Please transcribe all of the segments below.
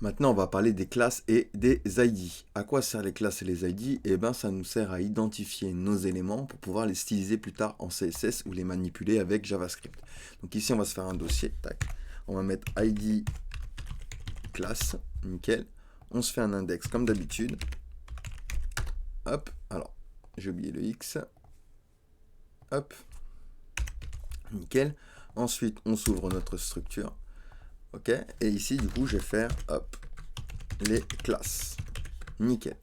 Maintenant, on va parler des classes et des ID. À quoi servent les classes et les ID? Eh bien, ça nous sert à identifier nos éléments pour pouvoir les styliser plus tard en CSS ou les manipuler avec JavaScript. Donc ici, on va se faire un dossier. Tac. On va mettre ID classe. Nickel. On se fait un index comme d'habitude. Hop. Alors, j'ai oublié le X. Hop. Nickel. Ensuite, on s'ouvre notre structure. Ok, et ici, du coup, je vais faire, hop, les classes. Nickel.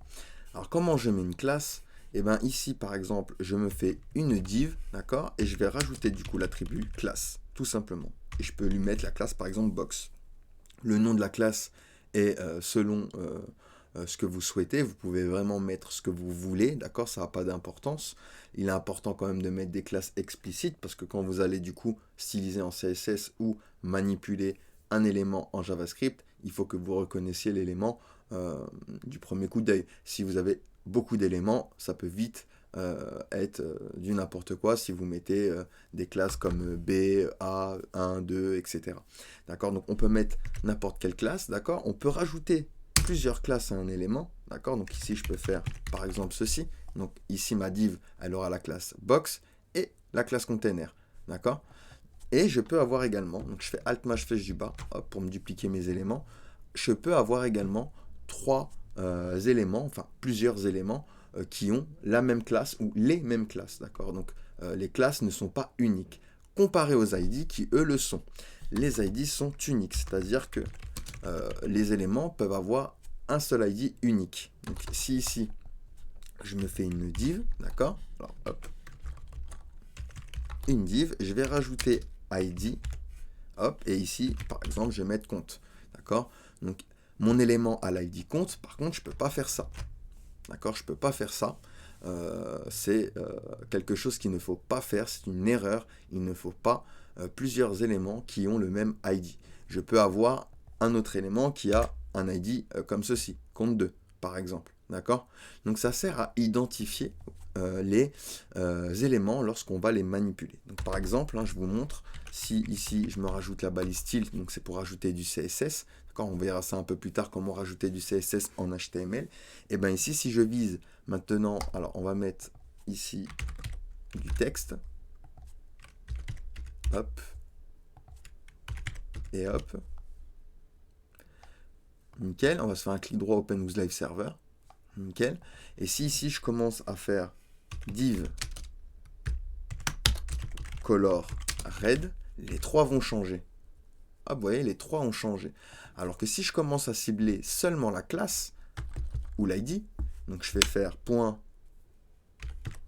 Alors, comment je mets une classe? Eh bien, ici, par exemple, je me fais une div, d'accord? Et je vais rajouter, du coup, l'attribut classe, tout simplement. Et je peux lui mettre la classe, par exemple, box. Le nom de la classe est selon ce que vous souhaitez. Vous pouvez vraiment mettre ce que vous voulez, d'accord? Ça n'a pas d'importance. Il est important quand même de mettre des classes explicites, parce que quand vous allez, du coup, styliser en CSS ou manipuler un élément en JavaScript, il faut que vous reconnaissiez l'élément du premier coup d'œil. Si vous avez beaucoup d'éléments, ça peut vite être du n'importe quoi si vous mettez des classes comme B, A, 1, 2, etc. D'accord? Donc on peut mettre n'importe quelle classe, d'accord? On peut rajouter plusieurs classes à un élément, d'accord? Donc ici je peux faire par exemple ceci. Donc ici ma div, elle aura la classe box et la classe container, d'accord? Et je peux avoir également, donc je fais Alt Maj flèche du bas pour me dupliquer mes éléments. Je peux avoir également trois éléments, enfin plusieurs éléments qui ont la même classe ou les mêmes classes, d'accord? Donc les classes ne sont pas uniques, comparé aux ID qui eux le sont. Les ID sont uniques, c'est-à-dire que les éléments peuvent avoir un seul ID unique. Donc si ici je me fais une div, d'accord? Alors hop, une div, je vais rajouter ID. Hop, et ici, par exemple, je vais mettre compte. D'accord? Donc, mon élément à l'ID compte, par contre, je ne peux pas faire ça. D'accord? Je ne peux pas faire ça. C'est quelque chose qu'il ne faut pas faire. C'est une erreur. Il ne faut pas plusieurs éléments qui ont le même ID. Je peux avoir un autre élément qui a un ID comme ceci, compte 2, par exemple. D'accord? Donc, ça sert à identifier les éléments lorsqu'on va les manipuler. Donc, par exemple, hein, je vous montre, si ici je me rajoute la balise style, donc c'est pour rajouter du CSS, on verra ça un peu plus tard, comment rajouter du CSS en HTML, et bien ici si je vise maintenant, alors on va mettre ici du texte, hop, et hop, nickel, on va se faire un clic droit Open with Live Server, nickel, et si ici je commence à faire div color red, les trois vont changer. Ah, vous voyez, les trois ont changé. Alors que si je commence à cibler seulement la classe ou l'ID, donc je vais faire point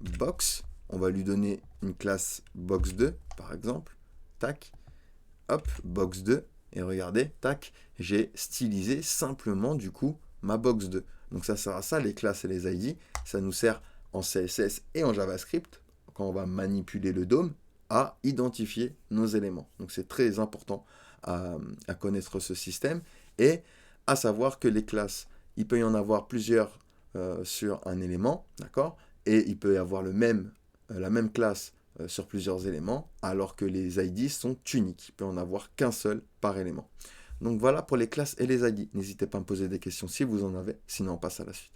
box, on va lui donner une classe box2 par exemple, tac, hop, box2, et regardez, tac, j'ai stylisé simplement du coup ma box2. Donc ça sert à ça, les classes et les ID, ça nous sert en CSS et en JavaScript, quand on va manipuler le DOM, à identifier nos éléments. Donc c'est très important à connaître ce système, et à savoir que les classes, il peut y en avoir plusieurs sur un élément, d'accord? Et il peut y avoir la même classe sur plusieurs éléments, alors que les ID sont uniques. Il peut en avoir qu'un seul par élément. Donc voilà pour les classes et les ID. N'hésitez pas à me poser des questions si vous en avez, sinon on passe à la suite.